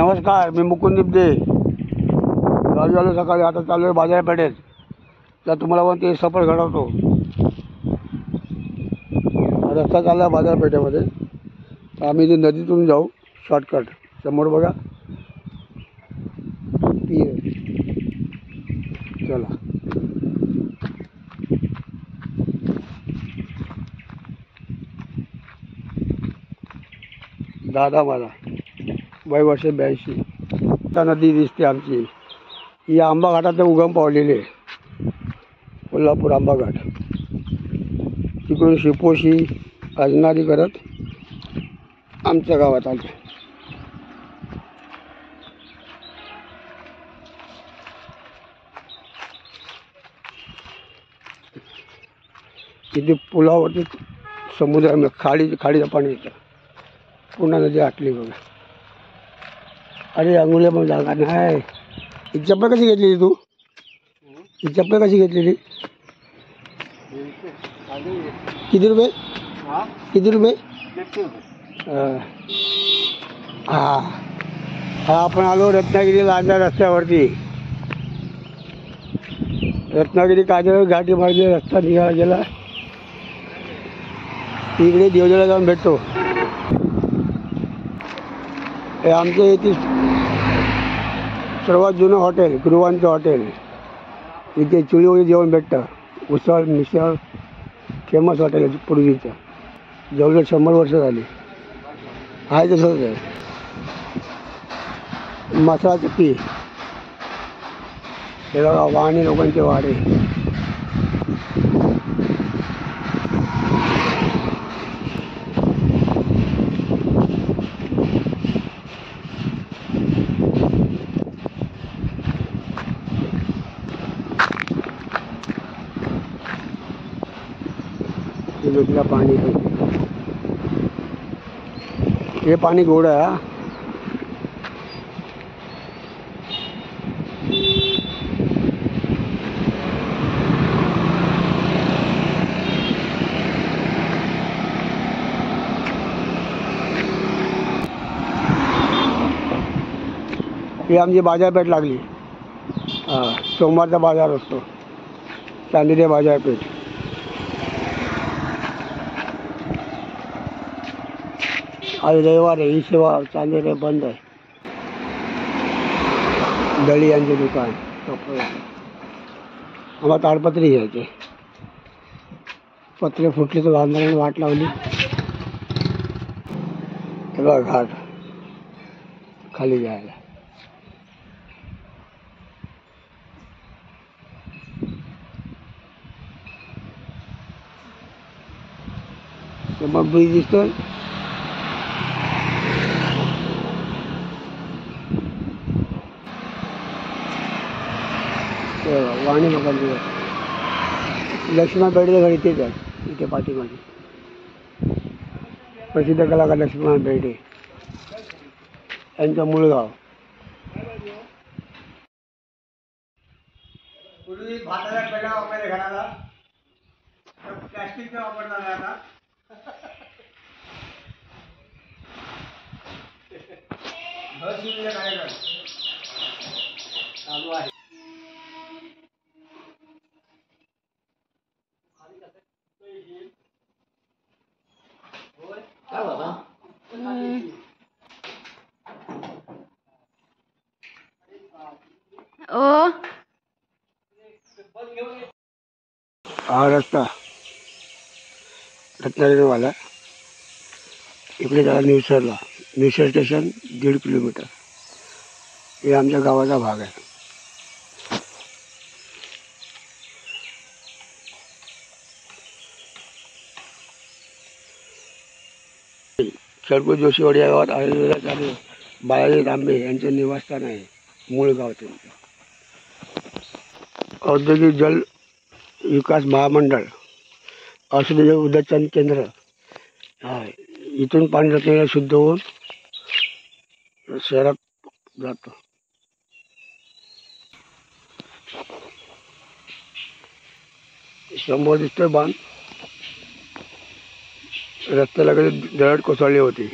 नमस्कार, मी मुकुंद निपदे. गावी आलो सकाळी. आता चालू आहे बाजारपेठेत. तर तुम्हाला पण ते सफर घडवतो. रस्ता चालला आहे बाजारपेठेमध्ये. तर आम्ही इथे नदीतून जाऊ शॉर्टकट. समोर बघा पियर. चला. दादा माझा वय वर्ष 82. आता नदी दिसते आमची. ही आंबा घाटात उगम पावलेली आहे. कोल्हापूर आंबा घाट. तिकडून शिपोशी अजनारी करत आमच्या गावात आले. तिथे पुलावरती समुद्र खाडीचं पाणी येतं. पुन्हा नदी आटली बघा. अरे अंघोळ्या पण जागा नाही. ही चप्पल कशी घेतलेली तू? ही चप्पल कशी घेतलेली? किती रुपये? किती रुपये? हा हा आपण आलो रत्नागिरी लांजा रस्त्यावरती. रत्नागिरी काजळ घाटी मार्गे रस्ता निघाला गेला. इकडे देवजाला जाऊन भेटतो. हे आमच्या येथील सर्वात जुनं हॉटेल गुरुवांचं हॉटेल. इथे चुलीवरी जेवण भेटतं. उसळ मिसळ फेमस हॉटेल आहे पूर्वीचं. जवळजवळ 100 वर्ष झाली. आहे तसंच आहे. मसाला चप्पी. हे बघा वाणी लोकांचे वाडे. नदीला पाणी आहे. हे पाणी गोड आहे. ही आमची बाजारपेठ लागली. सोमवारचा बाजार असतो. चांदेरे बाजारपेठ. आज रविवार आहे. ही सेवा चांदेरे बंद आहे. दळी यांचे दुकान. आम्हाला ताडपत्री घ्यायचे. पत्रे फुटले तर बांधणाऱ्याने वाट लावली. हे बघा घाट खाली जायला. मग ब्रिज दिसतोय. वाणी लोकांची लक्ष्मण बेर्डे घर इथेच आहे. इथे पाठीमागे प्रसिद्ध कलाकार लक्ष्मण बेर्डे यांचं मूळ गाव. पूर्वी भाताला पेढा वगैरे घराला प्लॅस्टिकचा वापरला जाता. कार्यक्रम चालू आहे. काय बाबा हा रस्ता रत्नागिरीवाला. इकडे झाला निवसरला. निवसर स्टेशन 1.5 किलोमीटर. हे आमच्या गावाचा भाग आहे. सरपंच जोशीवाडी या गावात आलेल्या बाळाजी तांबे यांचे निवासस्थान आहे. मूळ गाव त्यांचं. औद्योगिक जल विकास महामंडळ औषधी उदचन केंद्र. इथून पाणी रत्नागिरीला शुद्ध होऊन शहरात जातं. समोर दिसतोय बांध. रस्त्याला कधी दरड कोसळली होती.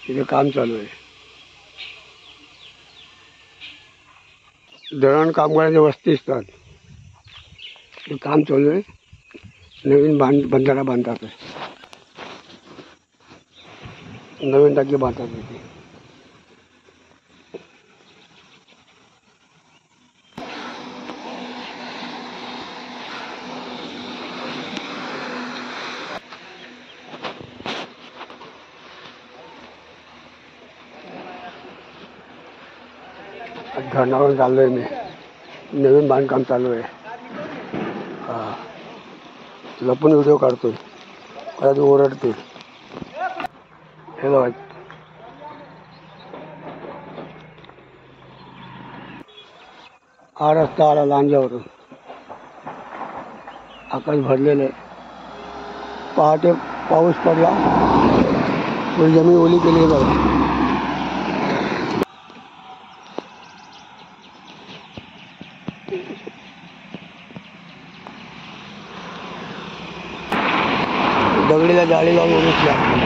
तिथे काम चालू आहे. धरण कामगारांची वस्ती असतात. ते काम चालू आहे. नवीन बंधारा बांधतात. नवीन टाकी बांधतात तिथे. धरणावर चाललोय मी. नवीन बांधकाम चालू आहे. हा, लपून व्हिडिओ काढतोय. मला तू ओरडते. हे बघ, हा रस्ता आला लांजावरून. आकाश भरलेलं आहे. पहाटे पाऊस पडला. थोडी जमीन ओली केली बघा. दगडीला जाळी लावून उरूच लागते.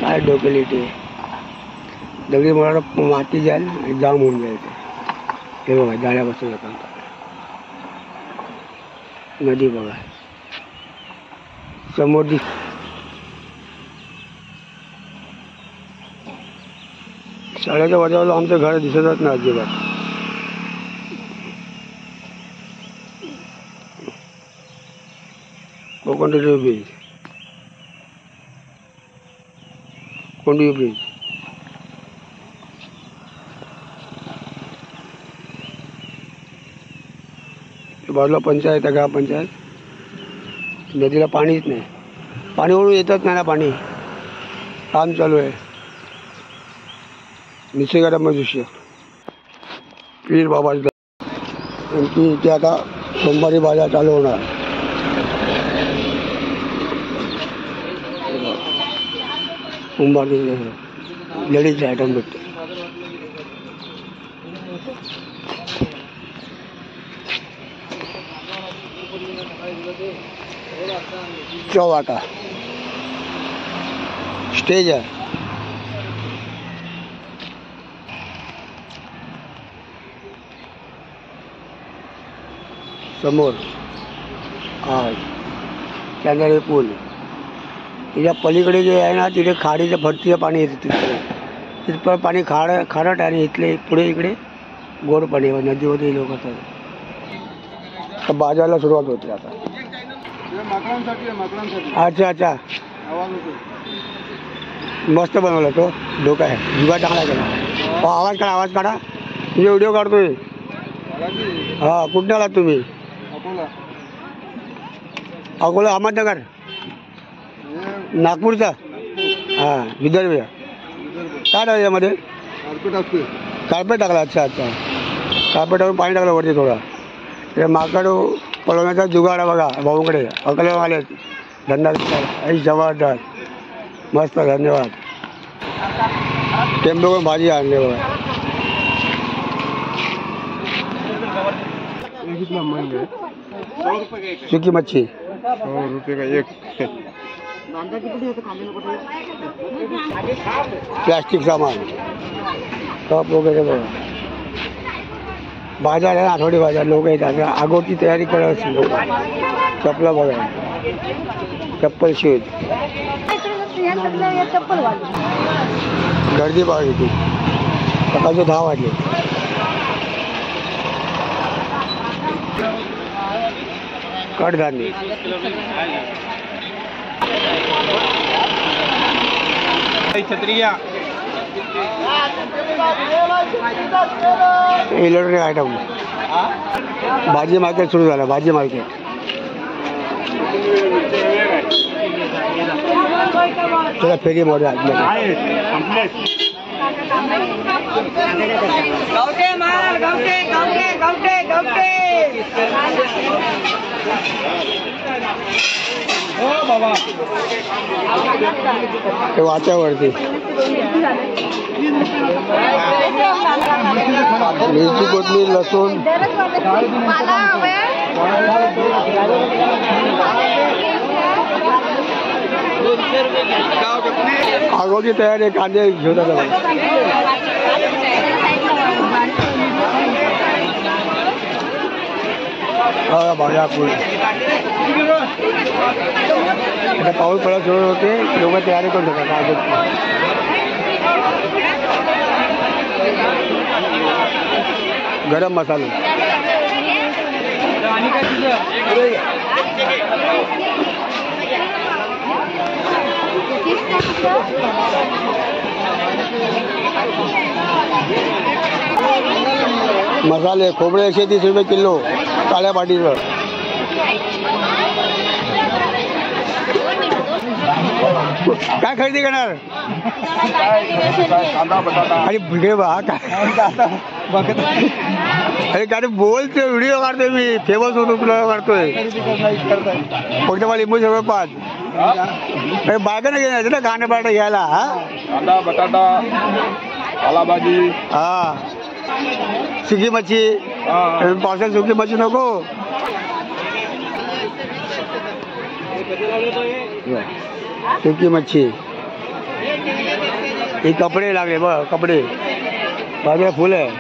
काय डोकेली ते दगडी मला माती जाईल आणि जाम होऊन जायचं. हे बघा जाळ्या बसून जातात. नदी बघा समोर दिस. शाळेच्या वजावर आमचं घर दिसतच नाही अजिबात. कोकण रेल्वे ब्रिज, कोंडी ब्रिज. बाजूला पंचायत आहे, ग्रामपंचायत. नदीला पाणीच नाही. पाणी ओढून येतच नाही ना पाणी. काम चालू आहे. निसर्गरम्य दृश्य. पीर बाबाचं त्यांची इथे आता सोमवारी बाजार चालू होणार. सोमवारी लेडीजचे आयटम भेटते. चौवाटा स्टेज आहे. समोर कॅनरी पूल. तिच्या पलीकडे जे आहे ना तिथे खाडीचं भरतीचं पाणी येतं. तिथपर्यंत पाणी खारट आणि इथले पुढे इकडे गोड पाणी नदीमध्ये लोक असतात. बाजारला सुरुवात होते आता. अच्छा अच्छा, मस्त बनवला तो. डोका आहे जुगा चांगला केला. आवाज काढा. तुझे व्हिडिओ काढतोय. हा, कुठं आलात तुम्ही? अकोला अहमदनगर नागपूरचा. हां, विदर्भ. काय टाकलं यामध्ये? कार्पेट टाकला. अच्छा अच्छा, कार्पेटावरून पाणी टाकलं वरती थोडा. ते माकड पळवण्याचा जुगाड बघा भाऊकडे. अकोल्यावर आले धंदा. जबरदस्त मस्त, धन्यवाद. टेम्पो भाजी आणले बघा. सुकी मच्छी 100 रुपये का एक. प्लास्टिक सामान, कप वगैरे बघा. बाजार आहे, आठवडी बाजार. लोक येतात आगोची तयारी करत असतील लोक. चपला बघा, चप्पल शूज. गर्दी बघा किती. सकाळचे 10 वाजले. कडधान्य. Kshatriya, electronic item. भाजी मार्केट सुरू झालं. भाजी मार्केट. चला फेरी मोठ्या वाच्यावरती मिरची, कोथमीर, लसूण. आगोची तयारी. कांदे घेऊन भाज्या फुल आता पाऊस पडत सुरू होते लोक तयारी करून ठेवतात गरम मसाले मसाले खोबरे 130 रुपये किलो काळ्या पाटीचं काय खरेदी करणार अरे भिडे बा अरे काय बोलतोय व्हिडिओ काढतोय मी फेमस होतो तुला काढतोय फक्त मला लिंबू सर्व 5 बागा नाही घेणार ना गाणे पाठ घ्यायला कांदा बटाटा पालाभाजी हा सुकी मच्छी पावसात सुकी मच्छी नको सुकी मच्छी हे कपडे लागले बघ कपडे बाजूला फुल आहे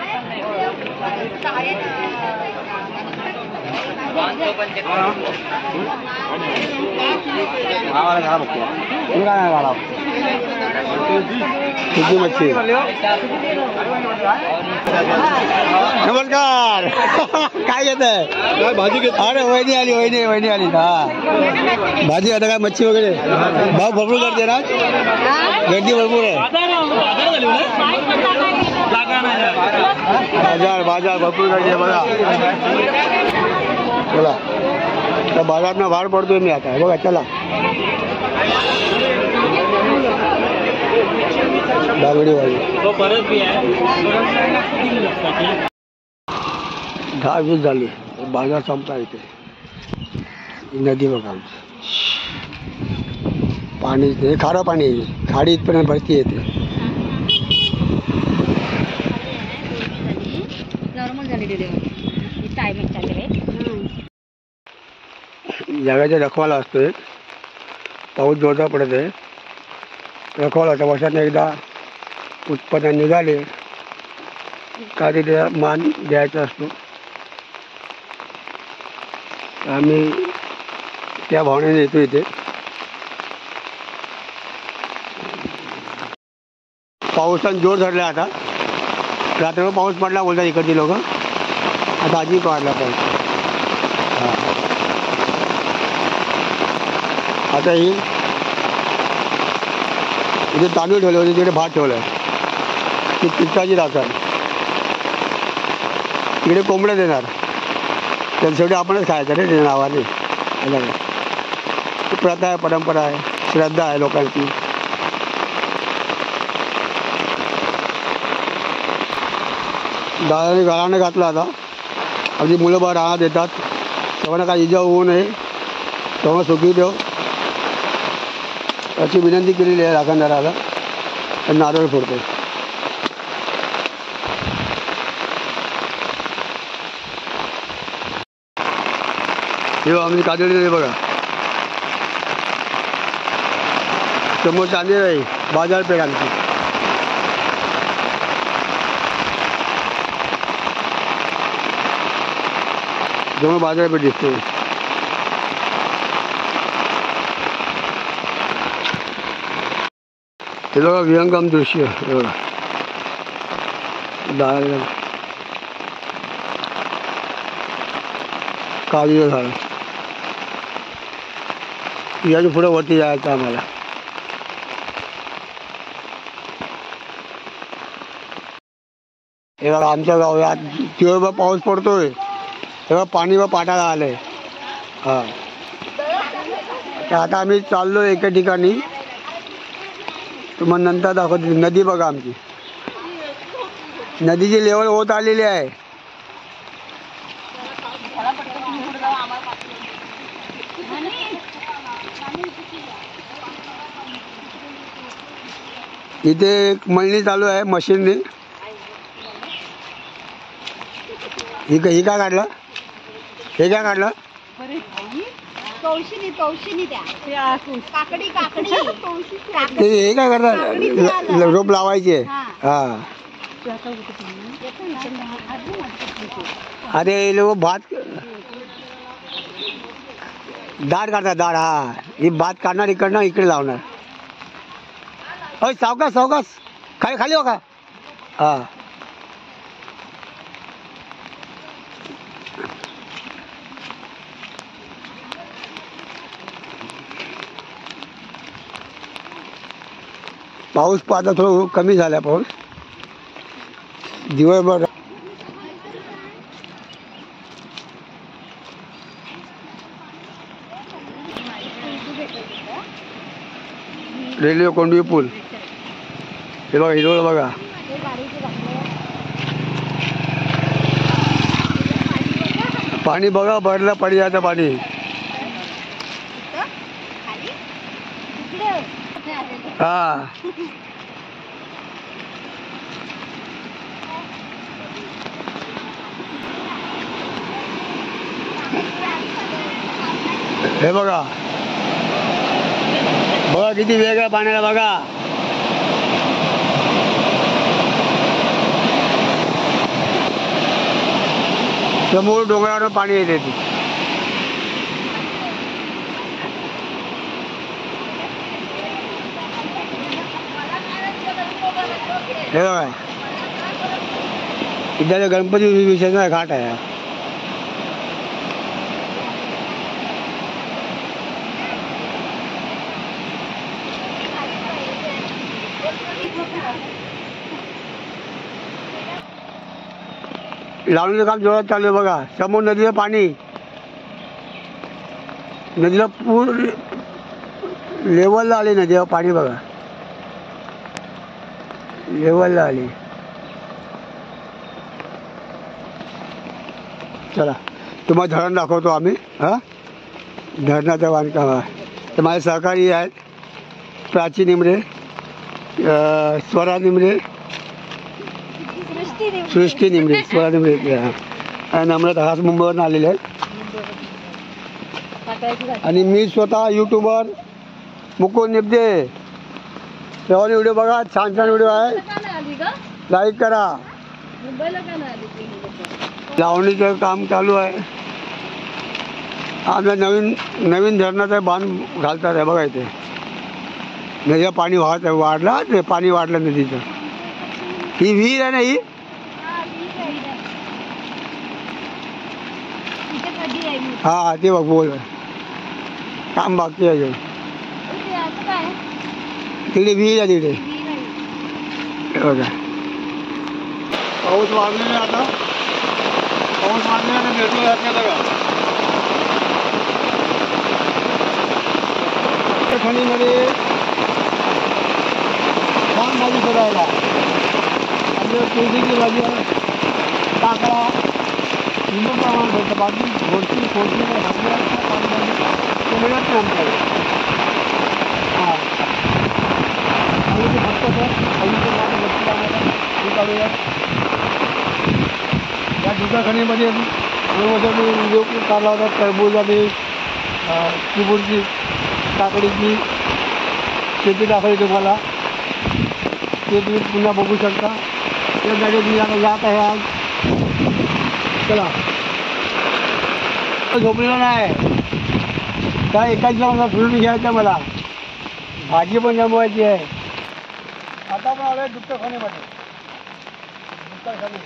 सुकी मच्छी नमस्कार काय घेत आहे भाजी घेत अरे वहिनी आली हा भाजी आता काय मच्छी वगैरे भाव भरपूर करते ना गर्दी भरपूर आहे बाजार भरपूर गर्दी आहे बघा चला त्या बाजारनं बाहेर पडतोय मी आता बघा चला बागडीवाली 10-20 झाली बाजार संपला इथे नदी बघा पाणी खारं पाणी आहे खाडी इथपर्यंत भरती येते जगाच्या रखवाला असतोय पाऊस जोरदार पडत आहे रखवाला वर्षात एकदा उत्पन्न निघाले का ते मान द्यायचा असतो आम्ही त्या भावनेने येतो इथे पावसाने जोर धरला आता रात्रभर पाऊस पडला बोलतात इकडची लोक आता आधी पडला पाऊस आता ही इथे तांदूळ ठेवले होते तिकडे भात ठेवला ती पिठाची राखण तिकडे कोंबड्या देणार तर शेवटी आपणच खायचं रे त्याच्या नावाने ती प्रथा आहे परंपरा आहे श्रद्धा आहे लोकांची दादाने घराने घातला आता अगदी मुलं बा राहण्यात येतात तेव्हा काय इजा होऊ नये तेव्हा सुखी देव याची विनंती केलेली आहे राखणदाराला नारळ फोडतो हे आम्ही काजळी बघा समोर चांदी आहे बाजारपेठ आमची समोर बाजारपेठ दिसते हे बघा विहंगम दृश्य हे बघा काजूचं झाड याच्या पुढे वरती जायचं आम्हाला हे बघा आमच्या गावात दिवसभर पाऊस पडतोय तेव्हा पाणी व पाटाला आलंय हा आता आम्ही चाललो एका ठिकाणी तुम्हाला नंतर दाखवतो नदी बघा आमची नदीची लेवल होत आलेली आहे इथे एक मळणी चालू आहे मशीनने ही काय काढलं हे काय काढलं हे काय करतात रोप लावायचे हा अरे लोक भात दाढ काढणार दाढ. हा ही भात काढणार इकडनं इकडे लावणार. अय सावकाश सावकाश खाली खाली हो का. हा पाऊस आता थोडं कमी झाला पाऊस दिवसभर. रेल्वे कोंडवी पूल हे बघा हिरवळ बघा. पाणी बघा भरलं पडल्याचं पाणी. हा हे बघा बघा किती वेग आहे पाण्याला बघा. समोर डोंगरावर पाणी येते. हे बघा इथं गणपती विसर्जन घाट आहे. लावणीचं काम जोरात चालू आहे बघा. समोर नदीचं पाणी नदीला पूर्ण लेवलला आले. नदीला पाणी बघा लेवलला आले. चला तुम्हाला धरण दाखवतो आम्ही. हां धरणाचं बांधकाम आहे. तर माझे सहकारी आहेत प्राची निमरे, स्वरा निमरे, सृष्टी निमरे, स्वरा निमरे आणि नम्रता खास मुंबईवरून आलेले आहेत. आणि मी स्वतः यूट्यूबर मुकुंद निपदे. तेव्हा व्हिडिओ बघा छान छान व्हिडिओ आहे. लाईक करा. लावणीचं काम चालू आहे. आमच्या नवीन नवीन धरणाचं बांध घालतात आहे बघा. इथे नदीचं पाणी वाहत आहे. वाढला ते पाणी वाढलं नदीचं. ही विहीर आहे ना ही. हा ते बघ बोल काम बाकी आहे. तिकडे विहीर आहे तिकडे. बघा पाऊस वाढलेला आता. पाऊस वाढलेला भेटू जात नाही बघा. खणीमध्ये छान भाजी करायला आणि तुळशीची भाजी काकडा हिंदू प्रमाण भेटतं. बाकी घोडची फोडणी ते मिळत नाही आमच्याकडे. हां फक्त काढूया. या दुधाखणीमध्ये व्हिडिओ काढला होता. टरबूज आणि चिबूरची काकडीची शेती दाखवली तुम्हाला. ते तुम्ही पुन्हा बघू शकता. त्या गाडीत मी आता जात आहे आज. चला झोपलेलं नाही काय. एकाच मला फ्रूट घ्यायचं मला. भाजी पण जमवायची आहे. आता आपण आलो आहे दुग्धखानीमध्ये. दुग्धखानी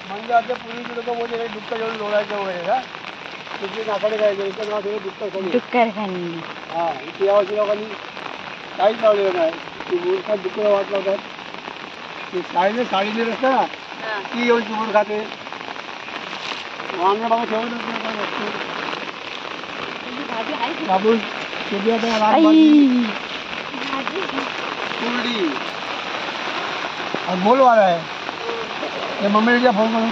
म्हणजे आता पूर्वीचे लोक बोलले दुग्ध घेऊन लोळायचं वगैरे का तिथे नाकाडे करायचं. इथं नाव ठेवलं दुग्धखानी. हां इथे यावर्षी लोकांनी काहीच लावलेलं नाही. ती मूर्खात दुःख वाट लावतात. ते साडीने रस्ता ना ती येऊन चिमूड खाते. वांगे बाबा ठेवून कापूस शेती आता लहान कुरडी आज बोलवार आहे. ते मम्मीला फोन करून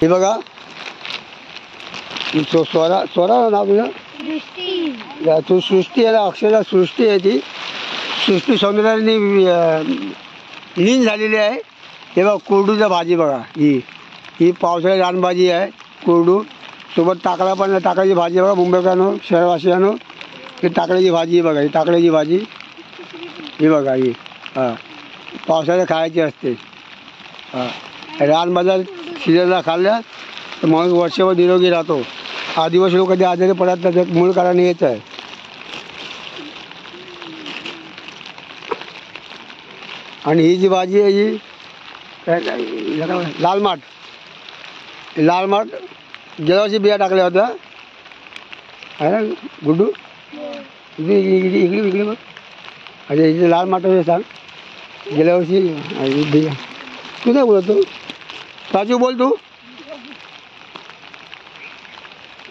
हे बघा. स्वरा स्वरा नाव तुझं. तू सृष्टी आहे ना. अक्षरशः सृष्टी आहे ती. सृष्टी सौंदर्याने लीन झालेली आहे. हे बघा कोरडूची भाजी बघा. ही पावसाळ्यात रानभाजी आहे. कोरडू सोबत टाकळा पण टाकळ्याची भाजी बघा मुंबईकरांनो शहरवासियांनो ही टाकळ्याची भाजी बघा ही टाकळ्याची भाजी ही बघा ही हां पावसाळ्यात खायची असते हां रानभाज्या सीजनला खाल्ल्या तर माणूस वर्षभर निरोगी राहतो आदिवासी लोक कधी आजारी पडत नाही त्यात मूळ कारण हेच आहे आणि ही जी भाजी आहे ही लाल माठ गेल्या वर्षी बिया टाकल्या होत्या आहे ना गुड्डू इकडे इकडे इकडे इकडे बघ अच्छा इथे लाल माठ सांग गेल्या वर्षी बिया तू नाही बोलतो साजू बोल तू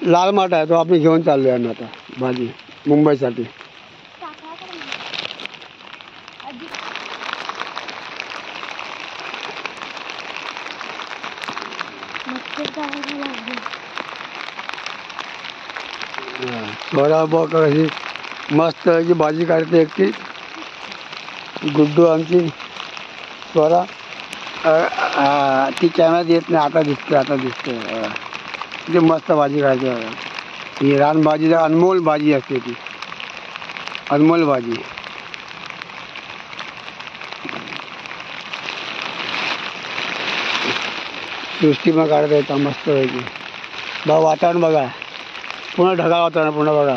लाल माठ आहे तो आपण घेऊन चाललो आहे आता भाजी मुंबईसाठी स्वरा बघ कशी मस्त अशी भाजी काढते एकटी गुड्डू आमची स्वरा ती कॅमेऱ्यात येत नाही आता दिसते ती मस्त भाजी काढते ही रानभाजी अनमोल भाजी असते ती अनमोल भाजी सृष्टी मग काढता येतं मस्त पैकी बघा वातावरण बघा पुन्हा ढगाळ वातावरण पुन्हा बघा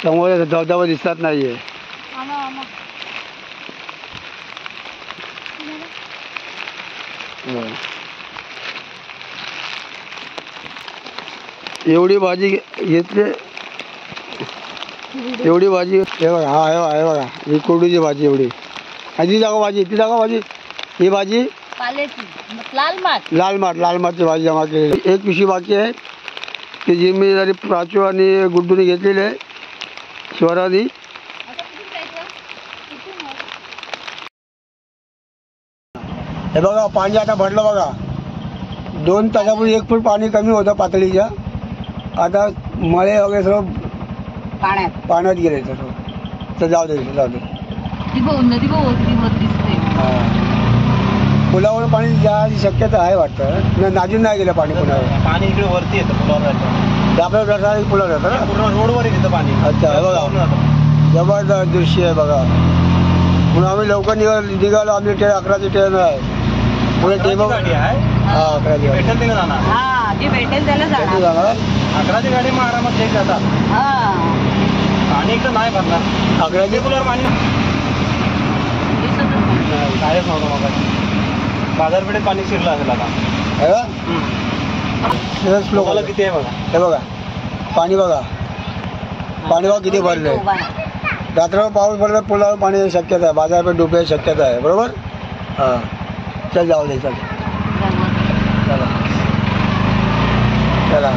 समोर धबधबा दिसत नाही आहे एवढी भाजी घेतली एवढी भाजी हे बघा हा हे बघा ही कोरडूची भाजी एवढी ती जागा भाजी ही भाजी लाल माठची भाजी जमा केलेली एक पिशवी बाकी आहे ती जिम्मेदारी प्राचू आणि गुड्डूने घेतलेली आहे स्वरानी हे बघा पाणी आता भरलं बघा 2 तासापूर्वी 1 फूट पाणी कमी होतं पातळीच्या आता मळे वगैरे सर्व पाण्यात गेले सर्व तर जाऊ दे पुलावर पाणी जायची शक्यता आहे वाटतं नाजून नाही गेलं पाणी पुलावर इकडे वरती येतं पुलावर आपल्या पुलावर येतं ना पूर्ण रोडवर येतं पाणी अच्छा हे बघा जबरदस्त दृश्य आहे बघा म्हणून आम्ही लवकर निघालो आम्ही 11ची ट्रेन आहे पुढे टेबल आहे हा 11ची गाडी भेटेल तिला जाणार कधी जाणार 11ची गाडी मग आरामात जाईल जातात आणि इकडं नाही भरणार 11ची पुलावर पाणी कायच नव्हतं मग बाजारपेठेत पाणी शिरलं असेल आता लोकांना किती आहे बघा हे बघा पाणी बघा किती भरलंय रात्रभर पाऊस पडला पुलावर पाणी यायची शक्यता आहे बाजारपेठ डुबायची शक्यता आहे बरोबर हां चल जाऊ दे चला